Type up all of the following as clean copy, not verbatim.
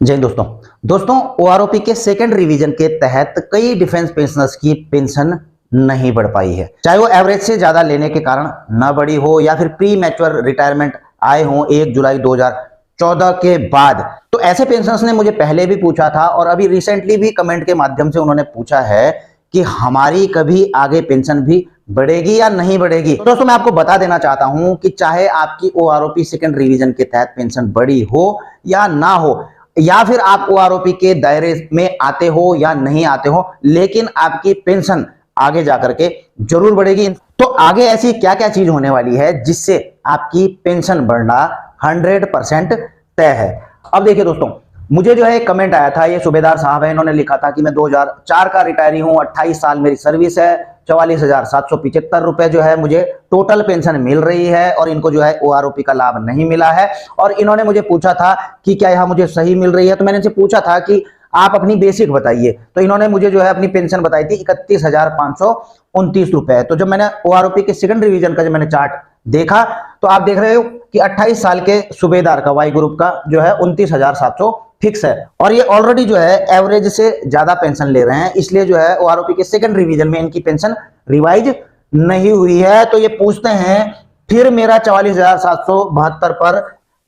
जय दोस्तों ओआरओपी के सेकंड रिवीजन के तहत कई डिफेंस पेंशनर्स की पेंशन नहीं बढ़ पाई है, चाहे वो एवरेज से ज्यादा लेने के कारण ना बढ़ी हो या फिर प्री मैच्योर रिटायरमेंट आए हो 1 जुलाई 2014 के बाद। तो ऐसे पेंशनर्स ने मुझे पहले भी पूछा था और अभी रिसेंटली भी कमेंट के माध्यम से उन्होंने पूछा है कि हमारी कभी आगे पेंशन भी बढ़ेगी या नहीं बढ़ेगी। तो दोस्तों मैं आपको बता देना चाहता हूं कि चाहे आपकी ओआरओपी सेकंड रिवीजन के तहत पेंशन बढ़ी हो या ना हो, या फिर आप ओआरओपी के दायरे में आते हो या नहीं आते हो, लेकिन आपकी पेंशन आगे जाकर के जरूर बढ़ेगी। तो आगे ऐसी क्या क्या चीज होने वाली है जिससे आपकी पेंशन बढ़ना 100% तय है। अब देखिए दोस्तों, मुझे जो है एक कमेंट आया था, ये सूबेदार साहब है, इन्होंने लिखा था कि मैं 2004 का रिटायरी हूं, 28 साल मेरी सर्विस है, 44,775 रुपए जो है मुझे टोटल पेंशन मिल रही है और इनको जो है ओआरओपी का लाभ नहीं मिला है। और इन्होंने मुझे पूछा था कि क्या यह मुझे सही मिल रही है, तो मैंने इनसे पूछा था कि आप अपनी बेसिक बताइए। तो इन्होंने मुझे जो है अपनी पेंशन बताई थी 31,529 रुपए। तो जब मैंने ओआरओपी के सेकंड रिवीजन का जब मैंने चार्ट देखा तो आप देख रहे हो कि 28 साल के सूबेदार का वाई ग्रुप का जो है 29,700 फिक्स है और ये ऑलरेडी जो है एवरेज से ज्यादा पेंशन ले रहे हैं, इसलिए जो है ओआरओपी के सेकंड रिवीजन में इनकी पेंशन रिवाइज नहीं हुई है। तो ये पूछते हैं फिर मेरा 44,772 पर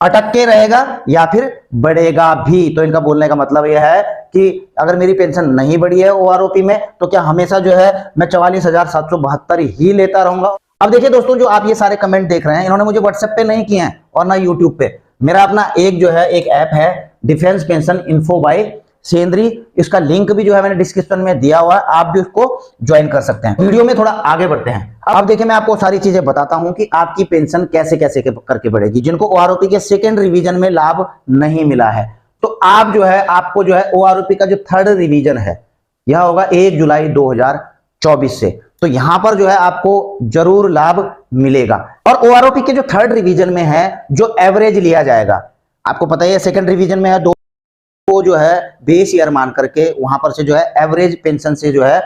अटक के रहेगा या फिर बढ़ेगा भी। तो इनका बोलने का मतलब यह है कि अगर मेरी पेंशन नहीं बढ़ी है ओआरओपी में तो क्या हमेशा जो है मैं 44,772 ही लेता रहूंगा। अब देखिए दोस्तों, जो आप ये सारे कमेंट देख रहे हैं इन्होंने मुझे व्हाट्सएप पे नहीं किए हैं और ना यूट्यूब पे। मेरा अपना एक जो है एक ऐप है defence pension info bye Sendri, इसका लिंक भी जो है मैंने डिस्क्रिप्शन में दिया हुआ है, आप भी उसको ज्वाइन कर सकते हैं। वीडियो में थोड़ा आगे बढ़ते हैं। अब देखिए मैं आपको सारी चीजें बताता हूं कि आपकी पेंशन कैसे कैसे करके बढ़ेगी। जिनको ओआरओपी के सेकंड रिवीजन में लाभ नहीं मिला है तो आप जो है आपको जो है ओआरओपी का जो थर्ड रिवीजन है यह होगा 1 जुलाई 2024 से। तो यहां पर जो है आपको जरूर लाभ मिलेगा। और ओआरओपी के जो थर्ड रिवीजन में है जो एवरेज लिया जाएगा, आपको पता है सेकंड रिवीजन में है दो जो है बेस ईयर मान करके वहां पर से जो है एवरेज पेंशन से जो है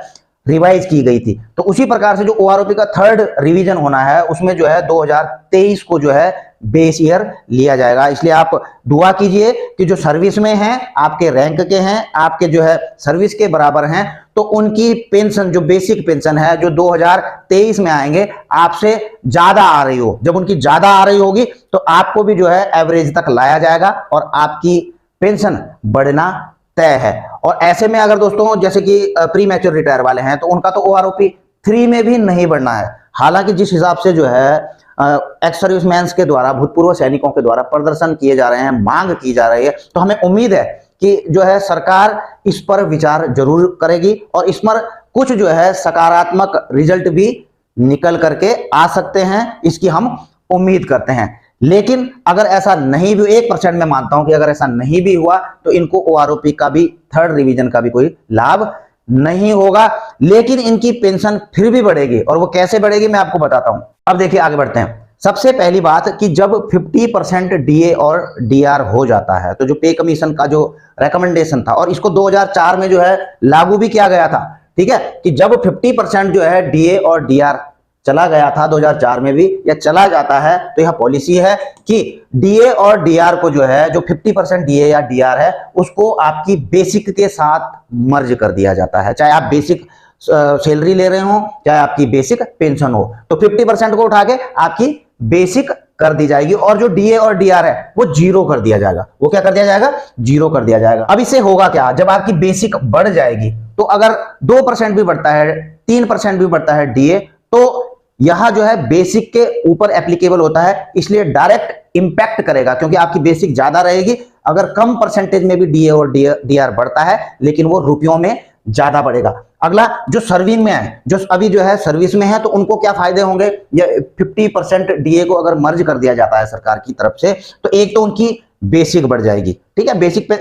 रिवाइज की गई थी। तो उसी प्रकार से जो ओआरओपी का थर्ड रिवीजन होना है उसमें जो है 2023 को जो है बेस ईयर लिया जाएगा। इसलिए आप दुआ कीजिए कि जो सर्विस में हैं, आपके रैंक के हैं, आपके जो है सर्विस के बराबर हैं, तो उनकी पेंशन जो बेसिक पेंशन है जो 2023 में आएंगे आपसे ज्यादा आ रही हो। जब उनकी ज्यादा आ रही होगी तो आपको भी जो है एवरेज तक लाया जाएगा और आपकी पेंशन बढ़ना तय है। और ऐसे में अगर दोस्तों जैसे कि प्री मैच्योर रिटायर वाले हैं तो उनका तो ओआरओपी 3 में भी नहीं बढ़ना है। हालांकि जिस हिसाब से जो है एक्स सर्विसमैन के द्वारा, भूतपूर्व सैनिकों के द्वारा प्रदर्शन किए जा रहे हैं, मांग की जा रही है, तो हमें उम्मीद है कि जो है सरकार इस पर विचार जरूर करेगी और इस पर कुछ जो है सकारात्मक रिजल्ट भी निकल करके आ सकते हैं, इसकी हम उम्मीद करते हैं। लेकिन अगर ऐसा नहीं भी 1% में मानता हूं कि अगर ऐसा नहीं भी हुआ तो इनको ओआरओपी का भी थर्ड रिवीजन का भी कोई लाभ नहीं होगा, लेकिन इनकी पेंशन फिर भी बढ़ेगी। और वो कैसे बढ़ेगी मैं आपको बताता हूं। अब देखिए आगे बढ़ते हैं। सबसे पहली बात कि जब 50% डीए और डीआर हो जाता है तो जो पे कमीशन का जो रेकमेंडेशन था और इसको 2004 में जो है लागू भी किया गया था, ठीक है, कि जब 50% जो है डीए और डीआर चला गया था 2004 में भी या चला जाता है तो यह पॉलिसी है कि डीए और डीआर को जो है जो 50% डीए या डीआर है उसको आपकी बेसिक के साथ मर्ज कर दिया जाता है। चाहे आप बेसिक सैलरी ले रहे हो चाहे आपकी बेसिक पेंशन हो, तो 50% को उठा के आपकी बेसिक कर दी जाएगी और जो डीए और डीआर है वो जीरो कर दिया जाएगा। वो क्या कर दिया जाएगा? जीरो कर दिया जाएगा। अब इससे होगा क्या, जब आपकी बेसिक बढ़ जाएगी तो अगर 2% भी बढ़ता है, 3% भी बढ़ता है डीए, तो यह जो है बेसिक के ऊपर एप्लीकेबल होता है, इसलिए डायरेक्ट इंपैक्ट करेगा क्योंकि आपकी बेसिक ज्यादा रहेगी। अगर कम परसेंटेज में भी डीए और डीआर बढ़ता है लेकिन वो रुपयों में ज्यादा बढ़ेगा। अगला जो सर्विंग में है, जो अभी जो है सर्विस में है, तो उनको क्या फायदे होंगे? ये 50% डीए को अगर मर्ज कर दिया जाता है सरकार की तरफ से तो एक तो उनकी बेसिक बढ़ जाएगी, ठीक है,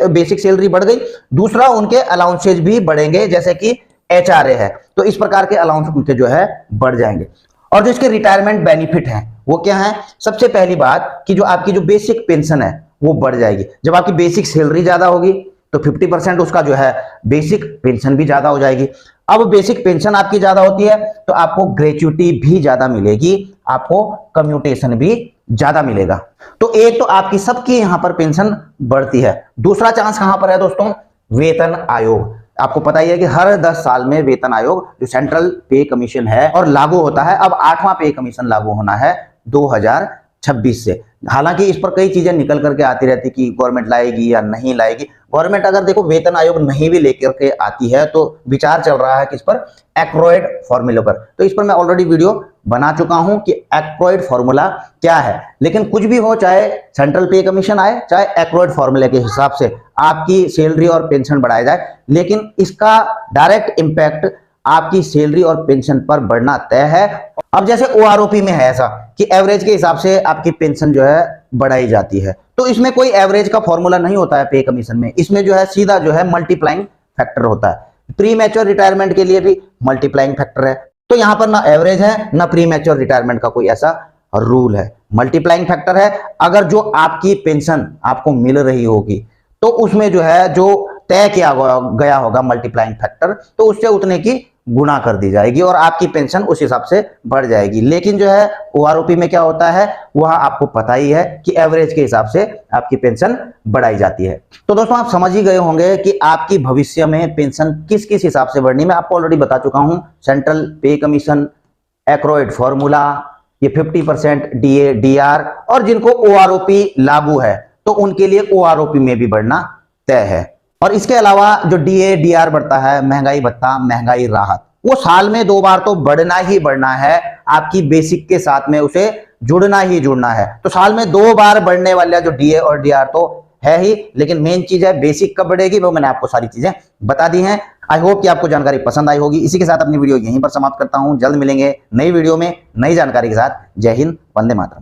बेसिक सैलरी बढ़ गई। दूसरा उनके अलाउंसेज भी बढ़ेंगे, जैसे कि एचआरए है, तो इस प्रकार के अलाउंस उनके जो है बढ़ जाएंगे। और जो इसके रिटायरमेंट बेनिफिट हैं वो क्या है? सबसे पहली बात कि जो आपकी जो बेसिक पेंशन है वो बढ़ जाएगी। जब आपकी बेसिक सैलरी ज्यादा होगी तो 50% उसका जो है बेसिक पेंशन भी ज्यादा हो जाएगी। अब बेसिक पेंशन आपकी ज्यादा होती है तो आपको ग्रेच्युटी भी ज्यादा मिलेगी, आपको कम्यूटेशन भी ज्यादा मिलेगा। तो एक तो आपकी सबकी यहां पर पेंशन बढ़ती है। दूसरा चांस कहां पर है दोस्तों? वेतन आयोग। आपको पता ही है कि हर 10 साल में वेतन आयोग जो सेंट्रल पे कमीशन है और लागू होता है। अब 8वां पे कमीशन लागू होना है 2026 से। हालांकि इस पर कई चीजें निकल करके आती रहती कि गवर्नमेंट लाएगी या नहीं लाएगी। गवर्नमेंट अगर देखो वेतन आयोग नहीं भी लेकर के आती है तो विचार चल रहा है कि इस पर एक्रोइड फॉर्मूले पर। तो इस पर मैं ऑलरेडी वीडियो बना चुका हूं कि एक्रोइड फॉर्मूला क्या है। लेकिन कुछ भी हो, चाहे सेंट्रल पे कमीशन आए चाहे एक्रोइड फॉर्मूले के हिसाब से आपकी सैलरी और पेंशन बढ़ाया जाए, लेकिन इसका डायरेक्ट इंपैक्ट आपकी सैलरी और पेंशन पर बढ़ना तय है। अब जैसे ओआरओपी में है ऐसा कि एवरेज के हिसाब से आपकी पेंशन जो है बढ़ाई जाती है, तो इसमें कोई एवरेज का फॉर्मूला नहीं होता है पे कमीशन में। इसमें जो है सीधा जो है मल्टीप्लाइंग फैक्टर होता है। प्री मैच्योर रिटायरमेंट के लिए भी मल्टीप्लाइंग फैक्टर है। तो यहां पर ना एवरेज है ना प्री मैच्योर रिटायरमेंट का कोई ऐसा रूल है, मल्टीप्लाइंग फैक्टर है। अगर जो आपकी पेंशन आपको मिल रही होगी तो उसमें जो है जो तय किया गया होगा मल्टीप्लाइंग फैक्टर, तो उससे उतने की गुना कर दी जाएगी और आपकी पेंशन उस हिसाब से बढ़ जाएगी। लेकिन जो है ओआरओपी में क्या होता है, वह आपको पता ही है कि एवरेज के हिसाब से आपकी पेंशन बढ़ाई जाती है। तो दोस्तों आप समझ ही गए होंगे कि आपकी भविष्य में पेंशन किस किस हिसाब से बढ़नी। मैं आपको ऑलरेडी बता चुका हूं, सेंट्रल पे कमीशन, एक्रोइड फॉर्मूला, ये 50% डीए डीआर, और जिनको ओआरओपी लागू है तो उनके लिए ओआरओपी में भी बढ़ना तय है। और इसके अलावा जो डीए डीआर बढ़ता है, महंगाई भत्ता, महंगाई राहत, वो साल में 2 बार तो बढ़ना ही बढ़ना है। आपकी बेसिक के साथ में उसे जुड़ना ही जुड़ना है। तो साल में 2 बार बढ़ने वाला जो डीए और डीआर तो है ही, लेकिन मेन चीज है बेसिक कब बढ़ेगी, वो मैंने आपको सारी चीजें बता दी हैं। आई होप कि आपको जानकारी पसंद आई होगी। इसी के साथ अपनी वीडियो यहीं पर समाप्त करता हूं। जल्द मिलेंगे नई वीडियो में नई जानकारी के साथ। जय हिंद, वंदे मातरम।